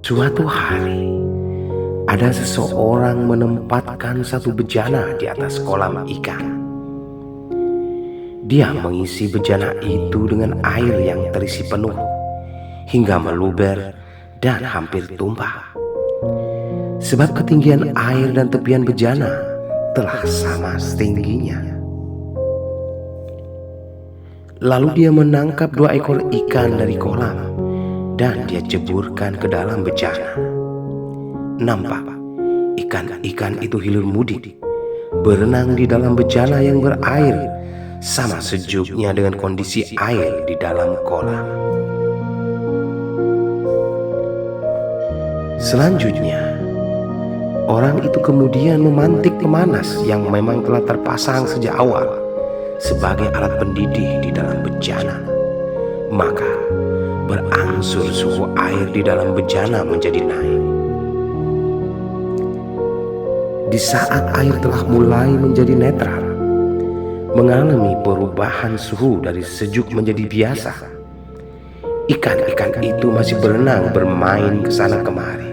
Suatu hari, ada seseorang menempatkan satu bejana di atas kolam ikan. Dia mengisi bejana itu dengan air yang terisi penuh, hingga meluber dan hampir tumpah. Sebab ketinggian air dan tepian bejana telah sama setingginya. Lalu dia menangkap 2 ekor ikan dari kolam dan dia jeburkan ke dalam bejana. Nampak ikan-ikan itu hilir mudik, berenang di dalam bejana yang berair, sama sejuknya dengan kondisi air di dalam kolam. Selanjutnya, orang itu kemudian memantik pemanas yang memang telah terpasang sejak awal sebagai alat pendidih di dalam bejana. Maka berangsur suhu air di dalam bejana menjadi naik. Di saat air telah mulai menjadi netral, mengalami perubahan suhu dari sejuk menjadi biasa, ikan-ikan itu masih berenang bermain ke sana kemari,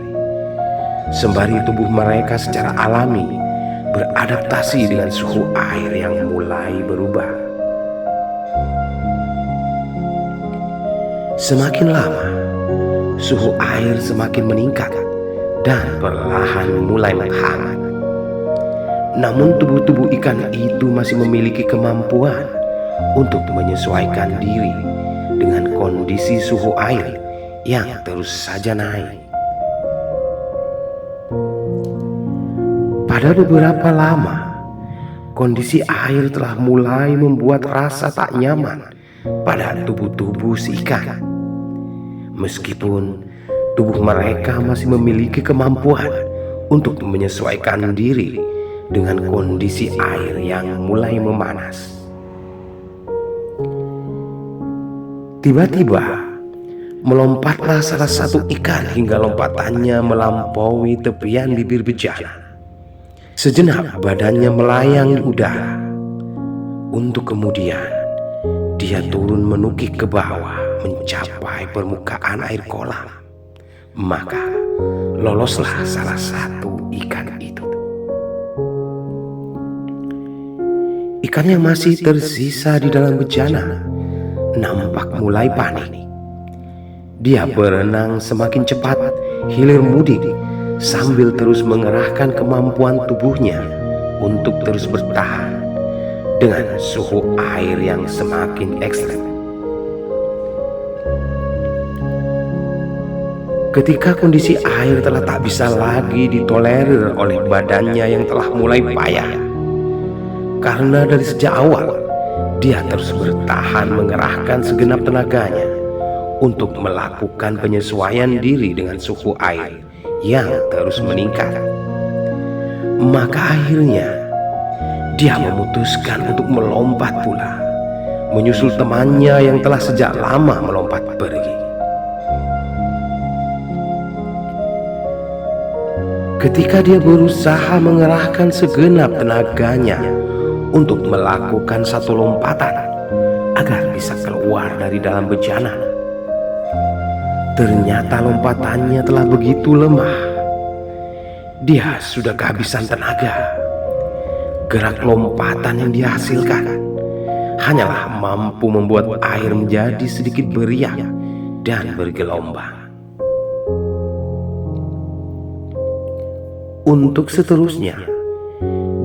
sembari tubuh mereka secara alami beradaptasi dengan suhu air yang mulai berubah. Semakin lama, suhu air semakin meningkat dan perlahan mulai menghangat. Namun tubuh-tubuh ikan itu masih memiliki kemampuan untuk menyesuaikan diri dengan kondisi suhu air yang terus saja naik. Pada beberapa lama, kondisi air telah mulai membuat rasa tak nyaman pada tubuh-tubuh si ikan. Meskipun tubuh mereka masih memiliki kemampuan untuk menyesuaikan diri dengan kondisi air yang mulai memanas. Tiba-tiba melompatlah salah satu ikan hingga lompatannya melampaui tepian bibir bejana. Sejenak badannya melayang di udara, untuk kemudian dia turun menukik ke bawah mencapai permukaan air kolam. Maka loloslah salah satu ikan itu. Ikan yang masih tersisa di dalam bejana nampak mulai panik. Dia berenang semakin cepat, hilir mudik, sambil terus mengerahkan kemampuan tubuhnya untuk terus bertahan dengan suhu air yang semakin ekstrem. Ketika kondisi air telah tak bisa lagi ditolerir oleh badannya yang telah mulai payah, karena dari sejak awal dia terus bertahan mengerahkan segenap tenaganya untuk melakukan penyesuaian diri dengan suhu air yang terus meningkat. Maka akhirnya dia memutuskan untuk melompat pula, menyusul temannya yang telah sejak lama melompat pergi. Ketika dia berusaha mengerahkan segenap tenaganya untuk melakukan satu lompatan agar bisa keluar dari dalam bejana, ternyata lompatannya telah begitu lemah. Dia sudah kehabisan tenaga. Gerak lompatan yang dihasilkan hanyalah mampu membuat air menjadi sedikit beriak dan bergelombang. Untuk seterusnya,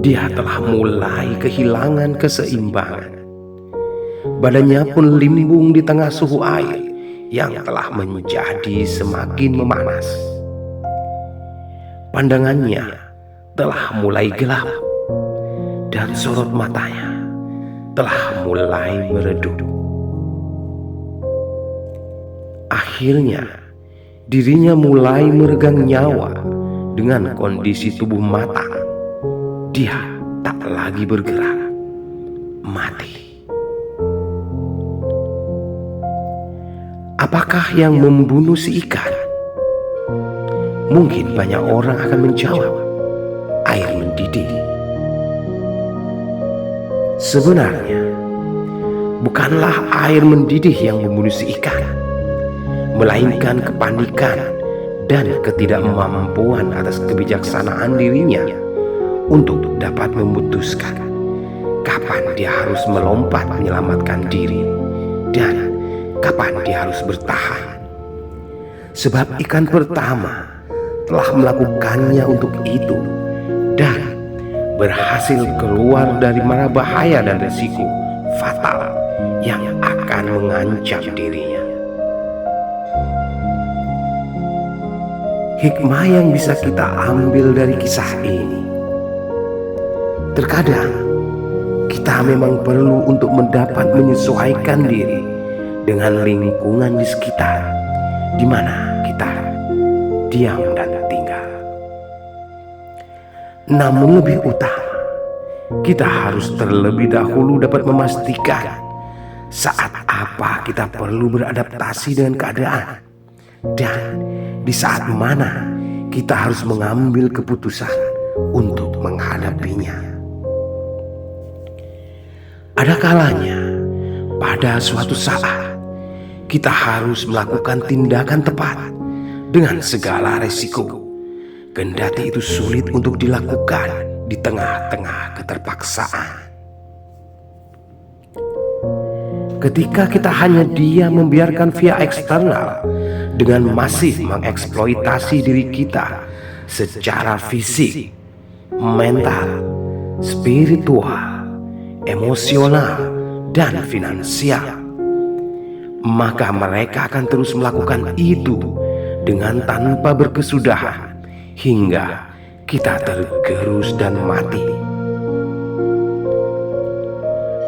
dia telah mulai kehilangan keseimbangan. Badannya pun limbung di tengah suhu air yang telah menjadi semakin memanas. Pandangannya telah mulai gelap dan sorot matanya telah mulai meredup. Akhirnya dirinya mulai meregang nyawa dengan kondisi tubuh matang. Dia tak lagi bergerak, mati. Apakah yang membunuh si ikan? Mungkin banyak orang akan menjawab, air mendidih. Sebenarnya bukanlah air mendidih yang membunuh si ikan, melainkan kepanikan dan ketidakmampuan atas kebijaksanaan dirinya untuk dapat memutuskan kapan dia harus melompat menyelamatkan diri dan kapan dia harus bertahan. Sebab ikan pertama telah melakukannya untuk itu dan berhasil keluar dari mara bahaya dan risiko fatal yang akan mengancam dirinya. Hikmah yang bisa kita ambil dari kisah ini, terkadang kita memang perlu untuk mendapat menyesuaikan diri dengan lingkungan di sekitar di mana kita diam dan tinggal. Namun lebih utama, kita harus terlebih dahulu dapat memastikan saat apa kita perlu beradaptasi dengan keadaan dan di saat mana kita harus mengambil keputusan untuk menghadapinya. Ada kalanya pada suatu saat kita harus melakukan tindakan tepat dengan segala resiko, kendati itu sulit untuk dilakukan di tengah-tengah keterpaksaan. Ketika kita hanya diam membiarkan via eksternal dengan masif mengeksploitasi diri kita secara fisik, mental, spiritual, emosional, dan finansial, maka mereka akan terus melakukan itu dengan tanpa berkesudahan hingga kita tergerus dan mati.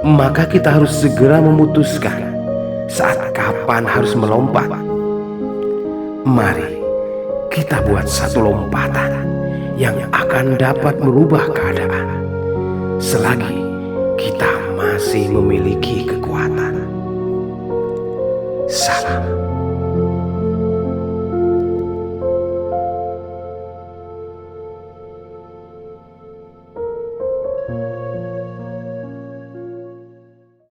Maka kita harus segera memutuskan saat kapan harus melompat. Mari kita buat satu lompatan yang akan dapat merubah keadaan selagi kita masih memiliki kekuatan. Salam.